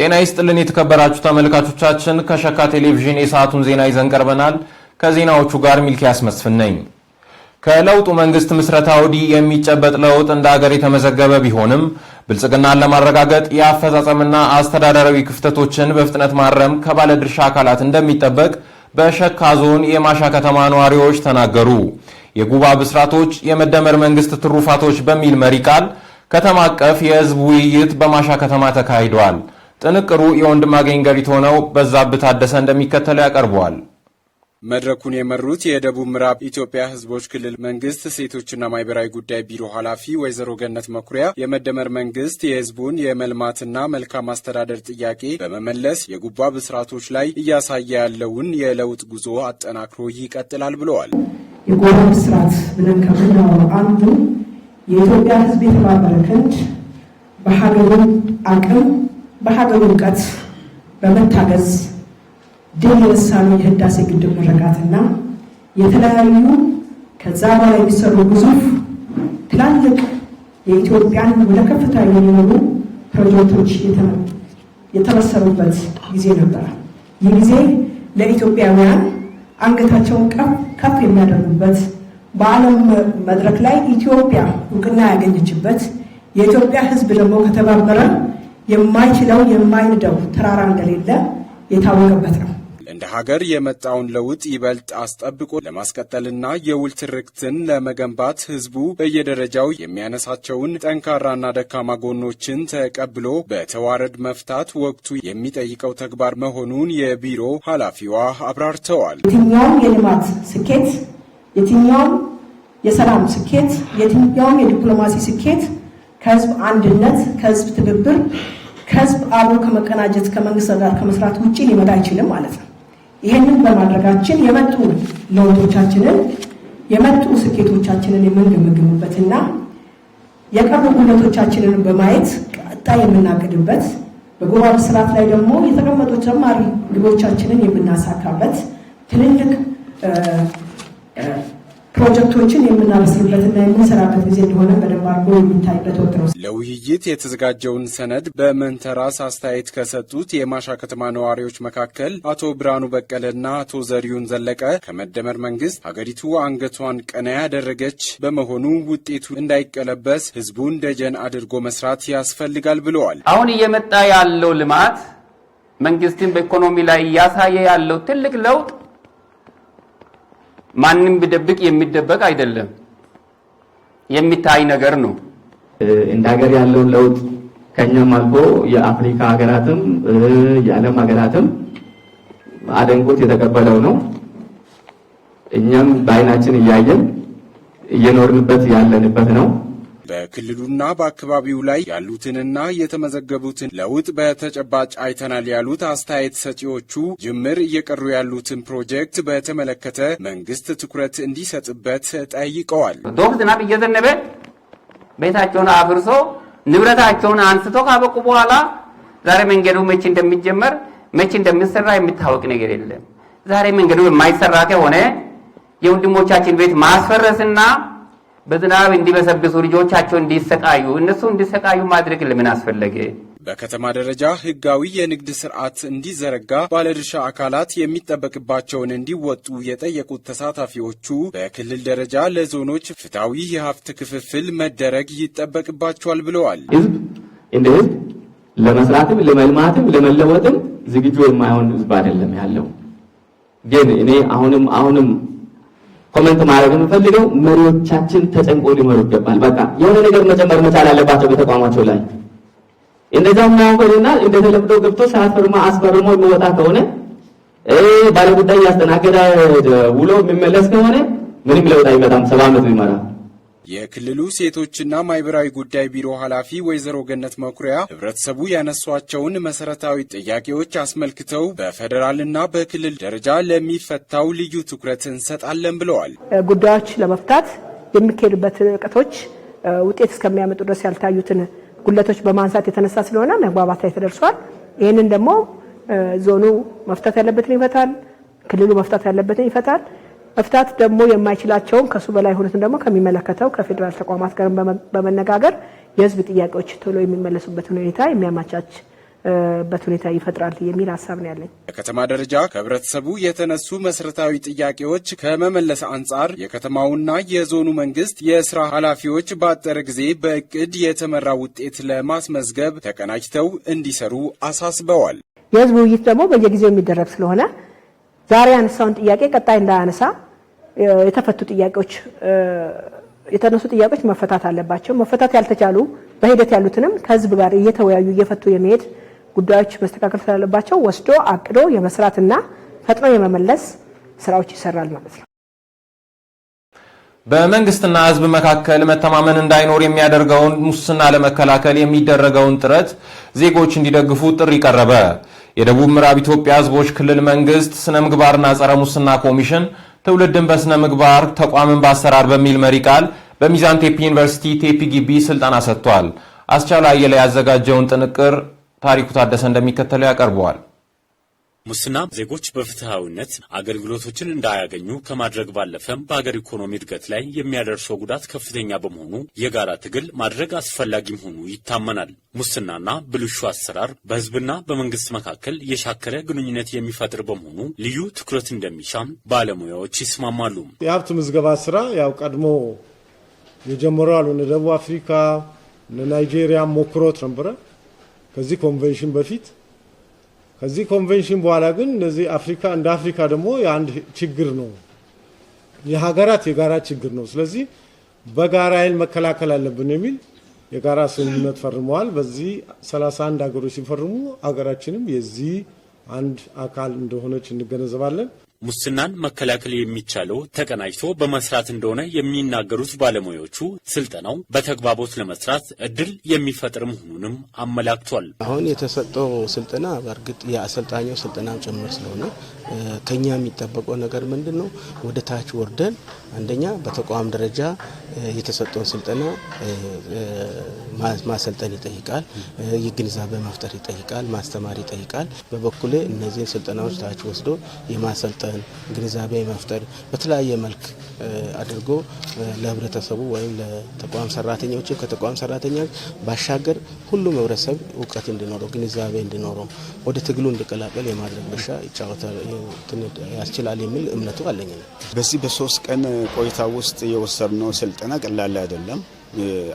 ጤና ይስጥልን የተከበራችሁ ተመልካቾቻችን ከሸካ ቴሌቪዥን የሰዓቱን ዜና ይዘን ቀርበናል። ከዜናዎቹ ጋር ሚልኪያስ መስፍን ነኝ። ከለውጡ መንግስት ምስረታ ወዲህ የሚጨበጥ ለውጥ እንደ ሀገር የተመዘገበ ቢሆንም ብልጽግናን ለማረጋገጥ የአፈጻጸምና አስተዳደራዊ ክፍተቶችን በፍጥነት ማረም ከባለድርሻ አካላት እንደሚጠበቅ በሸካ ዞን የማሻ ከተማ ነዋሪዎች ተናገሩ። የጉባ ብስራቶች የመደመር መንግስት ትሩፋቶች በሚል መሪ ቃል ከተማ አቀፍ የህዝብ ውይይት በማሻ ከተማ ተካሂዷል። ጥንቅሩ የወንድማገኝ ገሪቶ ነው። በዛብህ ታደሰ እንደሚከተለው ያቀርበዋል። መድረኩን የመሩት የደቡብ ምዕራብ ኢትዮጵያ ህዝቦች ክልል መንግስት ሴቶችና ማህበራዊ ጉዳይ ቢሮ ኃላፊ ወይዘሮ ገነት መኩሪያ የመደመር መንግስት የህዝቡን የመልማትና መልካም አስተዳደር ጥያቄ በመመለስ የጉባ ብስራቶች ላይ እያሳየ ያለውን የለውጥ ጉዞ አጠናክሮ ይቀጥላል ብለዋል። የጉባ ብስራት ብለን ከምናወራው አንዱ የኢትዮጵያ ህዝብ የተባበረ ክንድ በሀገሩ አቅም በሀገሩ እውቀት በመታገዝ ድል የነሳነው የህዳሴ ግድብ ምረቃትና የተለያዩ ከዛ በላይ የሚሰሩ ግዙፍ ትላልቅ የኢትዮጵያን ወደ ከፍታ የሚመሩ ፕሮጀክቶች የተመሰሩበት ጊዜ ነበር። ይህ ጊዜ ለኢትዮጵያውያን አንገታቸውን ከፍ የሚያደርጉበት በዓለም መድረክ ላይ ኢትዮጵያ እውቅና ያገኘችበት የኢትዮጵያ ህዝብ ደግሞ ከተባበረ የማይችለው የማይንደው ተራራ እንደሌለ የታወቀበት ነው። እንደ ሀገር የመጣውን ለውጥ ይበልጥ አስጠብቆ ለማስቀጠልና የውል ትርክትን ለመገንባት ህዝቡ በየደረጃው የሚያነሳቸውን ጠንካራና ደካማ ጎኖችን ተቀብሎ በተዋረድ መፍታት ወቅቱ የሚጠይቀው ተግባር መሆኑን የቢሮ ኃላፊዋ አብራርተዋል። የትኛውም የልማት ስኬት፣ የትኛውም የሰላም ስኬት፣ የትኛውም የዲፕሎማሲ ስኬት ከህዝብ አንድነት፣ ከህዝብ ትብብር፣ ከህዝብ አብሮ ከመቀናጀት ከመንግስት ጋር ከመስራት ውጪ ሊመጣ አይችልም ማለት ነው። ይሄንን በማድረጋችን የመጡ ለውጦቻችንን የመጡ ስኬቶቻችንን የምንገመግምበትና የቀሩ ጉድለቶቻችንን በማየት ቀጣይ የምናቅድበት በጉባ ብስራት ላይ ደግሞ የተቀመጡ ተጨማሪ ግቦቻችንን የምናሳካበት ትልልቅ ፕሮጀክቶችን የምናበስርበትና የምንሰራበት ጊዜ እንደሆነ በደንብ አድርጎ የሚታይበት ወቅት ነው። ለውይይት የተዘጋጀውን ሰነድ በመንተራስ አስተያየት ከሰጡት የማሻ ከተማ ነዋሪዎች መካከል አቶ ብርሃኑ በቀለና አቶ ዘሪሁን ዘለቀ ከመደመር መንግስት ሀገሪቱ አንገቷን ቀና ያደረገች በመሆኑ ውጤቱ እንዳይቀለበስ ህዝቡን ደጀን አድርጎ መስራት ያስፈልጋል ብለዋል። አሁን እየመጣ ያለው ልማት መንግስትን በኢኮኖሚ ላይ እያሳየ ያለው ትልቅ ለውጥ ማንንም ቢደብቅ የሚደበቅ አይደለም፣ የሚታይ ነገር ነው። እንደ ሀገር ያለው ለውጥ ከኛም አልፎ የአፍሪካ ሀገራትም የዓለም ሀገራትም አደንቆት የተቀበለው ነው። እኛም በአይናችን እያየን እየኖርንበት ያለንበት ነው። በክልሉና በአካባቢው ላይ ያሉትንና የተመዘገቡትን ለውጥ በተጨባጭ አይተናል ያሉት አስተያየት ሰጪዎቹ ጅምር እየቀሩ ያሉትን ፕሮጀክት በተመለከተ መንግስት ትኩረት እንዲሰጥበት ጠይቀዋል። ዶፍ ዝናብ እየዘነበ ቤታቸውን አፍርሶ ንብረታቸውን አንስቶ ካበቁ በኋላ ዛሬ መንገዱ መቼ እንደሚጀመር መቼ እንደሚሰራ የሚታወቅ ነገር የለም። ዛሬ መንገዱ የማይሰራ ከሆነ የወንድሞቻችን ቤት ማስፈረስና በዝናብ እንዲበሰብሱ ልጆቻቸው እንዲሰቃዩ እነሱ እንዲሰቃዩ ማድረግ ለምን አስፈለገ? በከተማ ደረጃ ህጋዊ የንግድ ስርዓት እንዲዘረጋ ባለድርሻ አካላት የሚጠበቅባቸውን እንዲወጡ የጠየቁት ተሳታፊዎቹ በክልል ደረጃ ለዞኖች ፍትሐዊ የሀብት ክፍፍል መደረግ ይጠበቅባቸዋል ብለዋል። ህዝብ እንደ ህዝብ ለመስራትም ለመልማትም ለመለወጥም ዝግጁ የማይሆን ህዝብ አይደለም ያለው። ግን እኔ አሁንም ኮሜንት ማድረግ የምፈልገው መሪዎቻችን ተጨንቆ ሊመሩ ይገባል። በቃ የሆነ ነገር መጨመር መቻል አለባቸው በተቋማቸው ላይ። እንደዛም ማውቀውና እንደተለምደው ገብቶ ሳያስፈርማ አስፈርሞ የሚወጣ ከሆነ ባለጉዳይ ያስተናገደ ውሎ የሚመለስ ከሆነ ምንም ለውጥ አይመጣም። 70 ዓመት ቢመራ። የክልሉ ሴቶችና ማህበራዊ ጉዳይ ቢሮ ኃላፊ ወይዘሮ ገነት መኩሪያ ህብረተሰቡ ያነሷቸውን መሰረታዊ ጥያቄዎች አስመልክተው በፌደራልና በክልል ደረጃ ለሚፈታው ልዩ ትኩረት እንሰጣለን ብለዋል። ጉዳዮች ለመፍታት የሚካሄዱበት ርቀቶች ውጤት እስከሚያመጡ ድረስ ያልታዩትን ጉድለቶች በማንሳት የተነሳ ስለሆነ መግባባት ላይ ተደርሷል። ይህንን ደግሞ ዞኑ መፍታት ያለበትን ይፈታል፣ ክልሉ መፍታት ያለበትን ይፈታል። መፍታት ደግሞ የማይችላቸውን ከሱ በላይ ሆነትን ደግሞ ከሚመለከተው ከፌደራል ተቋማት ጋር በመነጋገር የህዝብ ጥያቄዎች ቶሎ የሚመለሱበትን ሁኔታ የሚያመቻች በሁኔታ ይፈጥራል የሚል ሐሳብ ነው ያለኝ። በከተማ ደረጃ ከህብረተሰቡ የተነሱ መሰረታዊ ጥያቄዎች ከመመለስ አንጻር የከተማውና የዞኑ መንግስት የስራ ኃላፊዎች በአጠረ ጊዜ በእቅድ የተመራ ውጤት ለማስመዝገብ ተቀናጅተው እንዲሰሩ አሳስበዋል። የህዝብ ውይይት ደግሞ በየጊዜው የሚደረግ ስለሆነ ዛሬ ያነሳውን ጥያቄ ቀጣይ እንዳያነሳ የተነሱ ጥያቄዎች መፈታት አለባቸው። መፈታት ያልተቻሉ በሂደት ያሉትንም ከህዝብ ጋር እየተወያዩ እየፈቱ የመሄድ ጉዳዮች መስተካከል ስላለባቸው ወስዶ አቅዶ የመስራትና ፈጥኖ የመመለስ ስራዎች ይሰራል ማለት ነው። በመንግስትና ህዝብ መካከል መተማመን እንዳይኖር የሚያደርገውን ሙስና ለመከላከል የሚደረገውን ጥረት ዜጎች እንዲደግፉ ጥሪ ቀረበ። የደቡብ ምዕራብ ኢትዮጵያ ህዝቦች ክልል መንግስት ስነ ምግባርና ጸረ ሙስና ኮሚሽን ትውልድን በስነ ምግባር ተቋምን በአሰራር በሚል መሪ ቃል በሚዛን ቴፒ ዩኒቨርሲቲ ቴፒ ግቢ ስልጠና ሰጥቷል። አስቻለው አየለ ያዘጋጀውን ጥንቅር ታሪኩ ታደሰ እንደሚከተለው ያቀርበዋል። ሙስና ዜጎች በፍትሃዊነት አገልግሎቶችን እንዳያገኙ ከማድረግ ባለፈም በሀገር ኢኮኖሚ እድገት ላይ የሚያደርሰው ጉዳት ከፍተኛ በመሆኑ የጋራ ትግል ማድረግ አስፈላጊ መሆኑ ይታመናል። ሙስናና ብልሹ አሰራር በህዝብና በመንግስት መካከል የሻከረ ግንኙነት የሚፈጥር በመሆኑ ልዩ ትኩረት እንደሚሻም ባለሙያዎች ይስማማሉ። የሀብት ምዝገባ ስራ ያው ቀድሞ የጀመረው እነ ደቡብ አፍሪካ እነ ናይጄሪያ ሞክሮት ነበረ ከዚህ ኮንቬንሽን በፊት። ከዚህ ኮንቬንሽን በኋላ ግን እነዚህ አፍሪካ እንደ አፍሪካ ደግሞ የአንድ ችግር ነው፣ የሀገራት የጋራ ችግር ነው። ስለዚህ በጋራ ኃይል መከላከል አለብን የሚል የጋራ ስምምነት ፈርመዋል። በዚህ 31 ሀገሮች ሲፈርሙ ሀገራችንም የዚህ አንድ አካል እንደሆነች እንገነዘባለን። ሙስናን መከላከል የሚቻለው ተቀናጅቶ በመስራት እንደሆነ የሚናገሩት ባለሙያዎቹ ስልጠናው በተግባቦት ለመስራት እድል የሚፈጥር መሆኑንም አመላክቷል። አሁን የተሰጠው ስልጠና በእርግጥ የአሰልጣኙ ስልጠናም ጭምር ስለሆነ ከኛ የሚጠበቀው ነገር ምንድነው? ወደ ታች ወርደን አንደኛ በተቋም ደረጃ የተሰጠውን ስልጠና ማሰልጠን ይጠይቃል፣ የግንዛቤ መፍጠር ይጠይቃል፣ ማስተማር ይጠይቃል። በበኩሌ እነዚህን ስልጠናዎች ታች ወስዶ የማሰልጠን ግንዛቤ መፍጠር በተለያየ መልክ አድርጎ ለህብረተሰቡ ወይም ለተቋም ሰራተኞች ከተቋም ሰራተኛ ባሻገር ሁሉም ህብረተሰብ እውቀት እንዲኖረው ግንዛቤ እንዲኖረው ወደ ትግሉ እንዲቀላቀል የማድረግ ድርሻ ይጫወታል ያስችላል የሚል እምነቱ አለኝ። በዚህ በ3 ቀን ቆይታ ውስጥ የወሰድነው ስልጠና ቀላል አይደለም።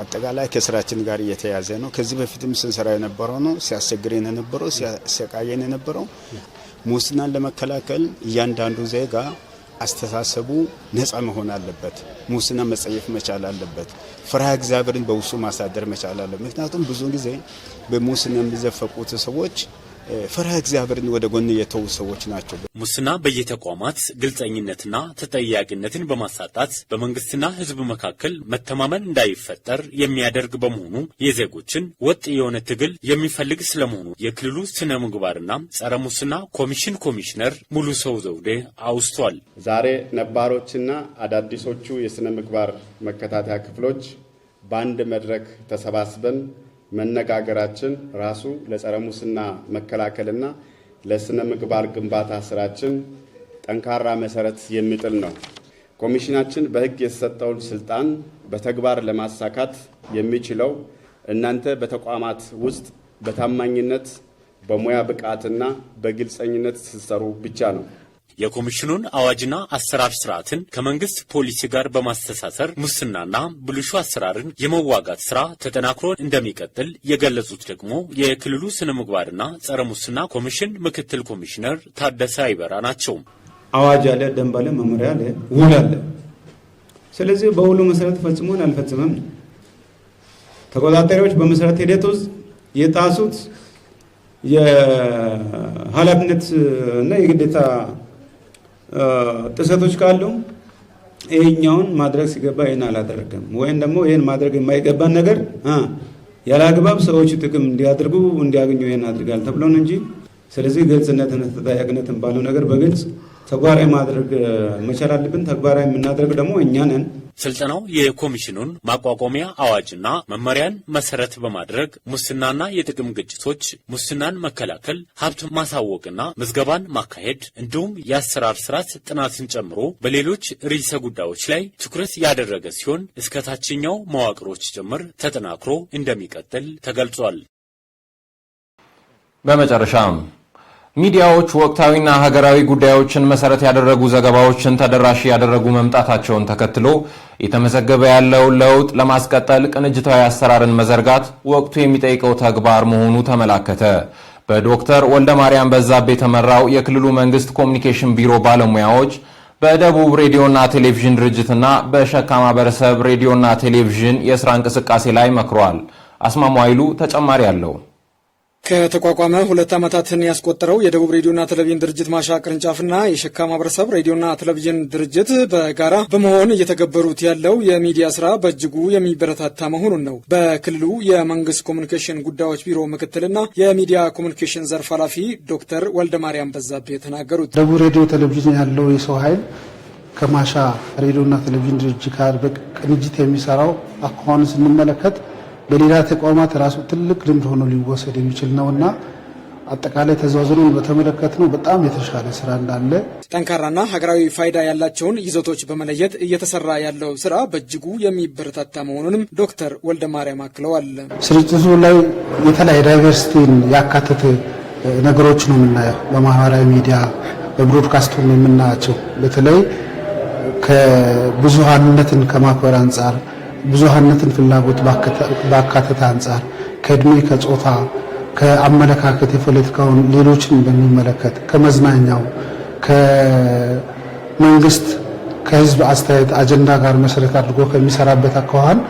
አጠቃላይ ከስራችን ጋር እየተያዘ ነው። ከዚህ በፊትም ስንሰራ የነበረው ነው፣ ሲያስቸግረን የነበረው፣ ሲያሰቃየን የነበረው። ሙስናን ለመከላከል እያንዳንዱ ዜጋ አስተሳሰቡ ነፃ መሆን አለበት። ሙስና መጸየፍ መቻል አለበት። ፍርሃ እግዚአብሔርን በውስጡ ማሳደር መቻል አለበት። ምክንያቱም ብዙ ጊዜ በሙስና የሚዘፈቁት ሰዎች ፍርሃ እግዚአብሔርን ወደ ጎን የተው ሰዎች ናቸው። ሙስና በየተቋማት ግልጸኝነትና ተጠያቂነትን በማሳጣት በመንግስትና ህዝብ መካከል መተማመን እንዳይፈጠር የሚያደርግ በመሆኑ የዜጎችን ወጥ የሆነ ትግል የሚፈልግ ስለመሆኑ የክልሉ ስነ ምግባርና ጸረ ሙስና ኮሚሽን ኮሚሽነር ሙሉ ሰው ዘውዴ አውስቷል። ዛሬ ነባሮችና አዳዲሶቹ የስነ ምግባር መከታተያ ክፍሎች በአንድ መድረክ ተሰባስበን መነጋገራችን ራሱ ለጸረ ሙስና መከላከልና ለስነ ምግባር ግንባታ ስራችን ጠንካራ መሰረት የሚጥል ነው። ኮሚሽናችን በህግ የተሰጠውን ስልጣን በተግባር ለማሳካት የሚችለው እናንተ በተቋማት ውስጥ በታማኝነት በሙያ ብቃትና በግልጸኝነት ስትሰሩ ብቻ ነው። የኮሚሽኑን አዋጅና አሰራር ስርዓትን ከመንግስት ፖሊሲ ጋር በማስተሳሰር ሙስናና ብልሹ አሰራርን የመዋጋት ስራ ተጠናክሮ እንደሚቀጥል የገለጹት ደግሞ የክልሉ ስነ ምግባርና ጸረ ሙስና ኮሚሽን ምክትል ኮሚሽነር ታደሰ አይበራ ናቸው። አዋጅ አለ፣ ደንብ አለ፣ መመሪያ አለ፣ ውል አለ። ስለዚህ በውሉ መሰረት ፈጽሞን አልፈጽመም ተቆጣጣሪዎች በመሰረት ሂደት ውስጥ የጣሱት የኃላፊነት እና የግዴታ ጥሰቶች ካሉ ይሄኛውን ማድረግ ሲገባ ይሄን አላደረገም ወይም ደግሞ ይሄን ማድረግ የማይገባን ነገር ያለ አግባብ ሰዎች ጥቅም እንዲያገኙ ይሄን አድርጋል ተብሎ ነው እንጂ። ስለዚህ ግልጽነትና ተጠያቂነትን ባለው ነገር በግልጽ ተግባራዊ ማድረግ መቻል አለብን። ተግባራዊ የምናደርግ ደግሞ እኛ ነን። ስልጠናው የኮሚሽኑን ማቋቋሚያ አዋጅና መመሪያን መሰረት በማድረግ ሙስናና የጥቅም ግጭቶች፣ ሙስናን መከላከል፣ ሀብት ማሳወቅና ምዝገባን ማካሄድ እንዲሁም የአሰራር ስርዓት ጥናትን ጨምሮ በሌሎች ርዕሰ ጉዳዮች ላይ ትኩረት ያደረገ ሲሆን እስከ ታችኛው መዋቅሮች ጭምር ተጠናክሮ እንደሚቀጥል ተገልጿል። በመጨረሻም ሚዲያዎች ወቅታዊና ሀገራዊ ጉዳዮችን መሰረት ያደረጉ ዘገባዎችን ተደራሽ ያደረጉ መምጣታቸውን ተከትሎ የተመዘገበ ያለው ለውጥ ለማስቀጠል ቅንጅታዊ አሰራርን መዘርጋት ወቅቱ የሚጠይቀው ተግባር መሆኑ ተመላከተ። በዶክተር ወልደማርያም በዛብህ የተመራው የክልሉ መንግስት ኮሚኒኬሽን ቢሮ ባለሙያዎች በደቡብ ሬዲዮና ቴሌቪዥን ድርጅትና በሸካ ማህበረሰብ ሬዲዮና ቴሌቪዥን የሥራ እንቅስቃሴ ላይ መክሯል። አስማሙ ኃይሉ ተጨማሪ አለው። ከተቋቋመ 2 ዓመታትን ያስቆጠረው የደቡብ ሬዲዮና ቴሌቪዥን ድርጅት ማሻ ቅርንጫፍና የሸካ ማህበረሰብ ሬዲዮና ቴሌቪዥን ድርጅት በጋራ በመሆን እየተገበሩት ያለው የሚዲያ ስራ በእጅጉ የሚበረታታ መሆኑን ነው በክልሉ የመንግስት ኮሚኒኬሽን ጉዳዮች ቢሮ ምክትልና የሚዲያ ኮሚኒኬሽን ዘርፍ ኃላፊ ዶክተር ወልደማርያም በዛብህ የተናገሩት። ደቡብ ሬዲዮ ቴሌቪዥን ያለው የሰው ኃይል ከማሻ ሬዲዮና ቴሌቪዥን ድርጅት ጋር በቅንጅት የሚሰራው አኳኋን ስንመለከት በሌላ ተቋማት ራሱ ትልቅ ልምድ ሆኖ ሊወሰድ የሚችል ነውና አጠቃላይ ተዛዝሮን በተመለከተ ነው በጣም የተሻለ ስራ እንዳለ ጠንካራና ሀገራዊ ፋይዳ ያላቸውን ይዘቶች በመለየት እየተሰራ ያለው ስራ በእጅጉ የሚበረታታ መሆኑንም ዶክተር ወልደማርያም አክለዋል። ስርጭቱ ላይ የተለያየ ዳይቨርሲቲን ያካተተ ነገሮች ነው የምናየው። በማህበራዊ ሚዲያ በብሮድካስቱ ነው የምናያቸው። በተለይ ከብዙሃንነትን ከማክበር አንጻር ብዙሃንነትን ፍላጎት ባካተተ አንጻር ከእድሜ ከጾታ ከአመለካከት የፖለቲካውን ሌሎችን በሚመለከት ከመዝናኛው ከመንግስት ከህዝብ አስተያየት አጀንዳ ጋር መሰረት አድርጎ ከሚሰራበት አኳኋን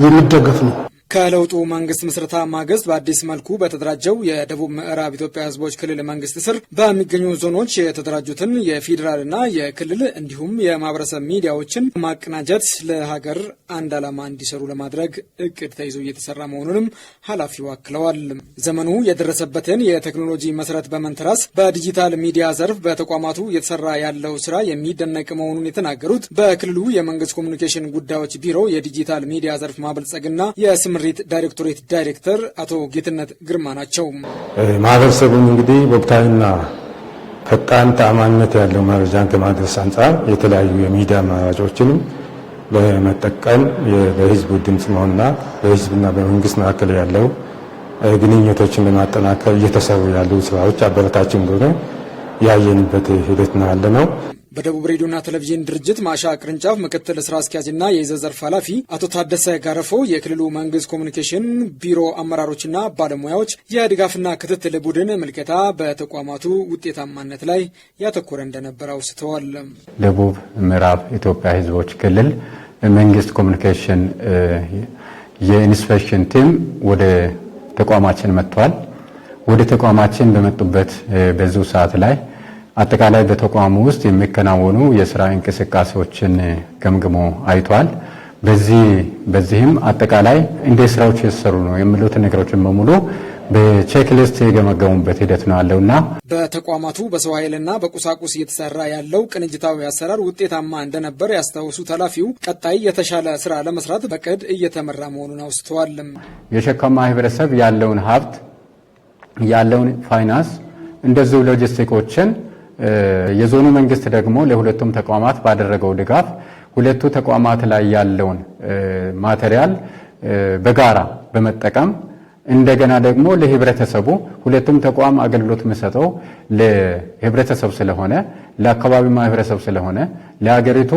የሚደገፍ ነው። ከለውጡ መንግስት ምስረታ ማግስት በአዲስ መልኩ በተደራጀው የደቡብ ምዕራብ ኢትዮጵያ ህዝቦች ክልል መንግስት ስር በሚገኙ ዞኖች የተደራጁትን የፌዴራልና የክልል እንዲሁም የማህበረሰብ ሚዲያዎችን ማቀናጀት ለሀገር አንድ ዓላማ እንዲሰሩ ለማድረግ እቅድ ተይዞ እየተሰራ መሆኑንም ኃላፊው አክለዋል። ዘመኑ የደረሰበትን የቴክኖሎጂ መሰረት በመንተራስ በዲጂታል ሚዲያ ዘርፍ በተቋማቱ እየተሰራ ያለው ስራ የሚደነቅ መሆኑን የተናገሩት በክልሉ የመንግስት ኮሚኒኬሽን ጉዳዮች ቢሮ የዲጂታል ሚዲያ ዘርፍ ማበልጸግና የስምሪት ዳይሬክቶሬት ዳይሬክተር አቶ ጌትነት ግርማ ናቸው። ማህበረሰቡን እንግዲህ ወቅታዊና ፈጣን ተአማኒነት ያለው መረጃን ከማድረስ አንጻር የተለያዩ የሚዲያ አማራጮችንም በመጠቀም በህዝቡ ድምጽ መሆንና በህዝብና በመንግስት መካከል ያለው ግንኙነቶችን ለማጠናከር እየተሰሩ ያሉ ስራዎች አበረታች እንደሆነ ያየንበት ሂደት ነው ያለ ነው። በደቡብ ሬዲዮና ቴሌቪዥን ድርጅት ማሻ ቅርንጫፍ ምክትል ስራ አስኪያጅና የይዘት ዘርፍ ኃላፊ አቶ ታደሰ ጋረፎ የክልሉ መንግስት ኮሚኒኬሽን ቢሮ አመራሮችና ባለሙያዎች የድጋፍና ክትትል ቡድን ምልከታ በተቋማቱ ውጤታማነት ላይ ያተኮረ እንደነበር አውስተዋል። ደቡብ ምዕራብ ኢትዮጵያ ህዝቦች ክልል መንግስት ኮሚኒኬሽን የኢንስፔክሽን ቲም ወደ ተቋማችን መጥቷል። ወደ ተቋማችን በመጡበት በዚሁ ሰዓት ላይ አጠቃላይ በተቋሙ ውስጥ የሚከናወኑ የስራ እንቅስቃሴዎችን ገምግሞ አይቷል። በዚህም አጠቃላይ እንደ ስራዎች የተሰሩ ነው የሚሉት ነገሮችን በሙሉ በቼክሊስት የገመገሙበት ሂደት ነው ያለውና በተቋማቱ በሰው ኃይልና በቁሳቁስ እየተሰራ ያለው ቅንጅታዊ አሰራር ውጤታማ እንደነበር ያስታወሱት ኃላፊው ቀጣይ የተሻለ ስራ ለመስራት በቅድ እየተመራ መሆኑን አውስተዋል። የሸካ ማህበረሰብ ያለውን ሀብት ያለውን ፋይናንስ እንደዚሁ ሎጂስቲኮችን የዞኑ መንግስት ደግሞ ለሁለቱም ተቋማት ባደረገው ድጋፍ ሁለቱ ተቋማት ላይ ያለውን ማቴሪያል በጋራ በመጠቀም እንደገና ደግሞ ለህብረተሰቡ ሁለቱም ተቋም አገልግሎት መስጠው ለህብረተሰብ ስለሆነ ለአካባቢ ማህበረሰብ ስለሆነ ለሀገሪቱ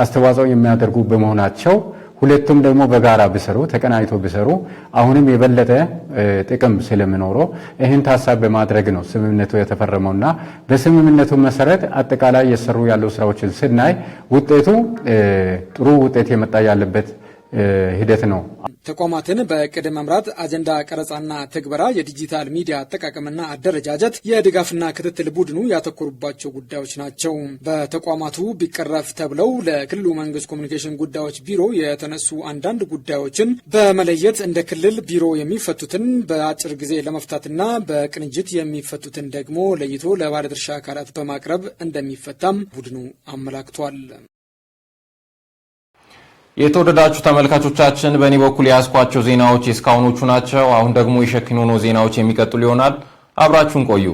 አስተዋጽኦ የሚያደርጉ በመሆናቸው ሁለቱም ደግሞ በጋራ ቢሰሩ ተቀናይቶ ቢሰሩ አሁንም የበለጠ ጥቅም ስለሚኖረው ይህን ታሳቢ በማድረግ ነው ስምምነቱ የተፈረመውና በስምምነቱ መሰረት አጠቃላይ የሰሩ ያለው ስራዎችን ስናይ ውጤቱ ጥሩ ውጤት የመጣ ያለበት ሂደት ነው። ተቋማትን በቅድ መምራት፣ አጀንዳ ቀረጻና ትግበራ፣ የዲጂታል ሚዲያ አጠቃቀምና አደረጃጀት፣ የድጋፍና ክትትል ቡድኑ ያተኮሩባቸው ጉዳዮች ናቸው። በተቋማቱ ቢቀረፍ ተብለው ለክልሉ መንግስት ኮሚኒኬሽን ጉዳዮች ቢሮ የተነሱ አንዳንድ ጉዳዮችን በመለየት እንደ ክልል ቢሮ የሚፈቱትን በአጭር ጊዜ ለመፍታትና በቅንጅት የሚፈቱትን ደግሞ ለይቶ ለባለድርሻ አካላት በማቅረብ እንደሚፈታም ቡድኑ አመላክቷል። የተወደዳችሁ ተመልካቾቻችን በእኔ በኩል ያስኳቸው ዜናዎች እስካሁኖቹ ናቸው። አሁን ደግሞ የሸኪኖኖ ዜናዎች የሚቀጥሉ ይሆናል። አብራችሁን ቆዩ።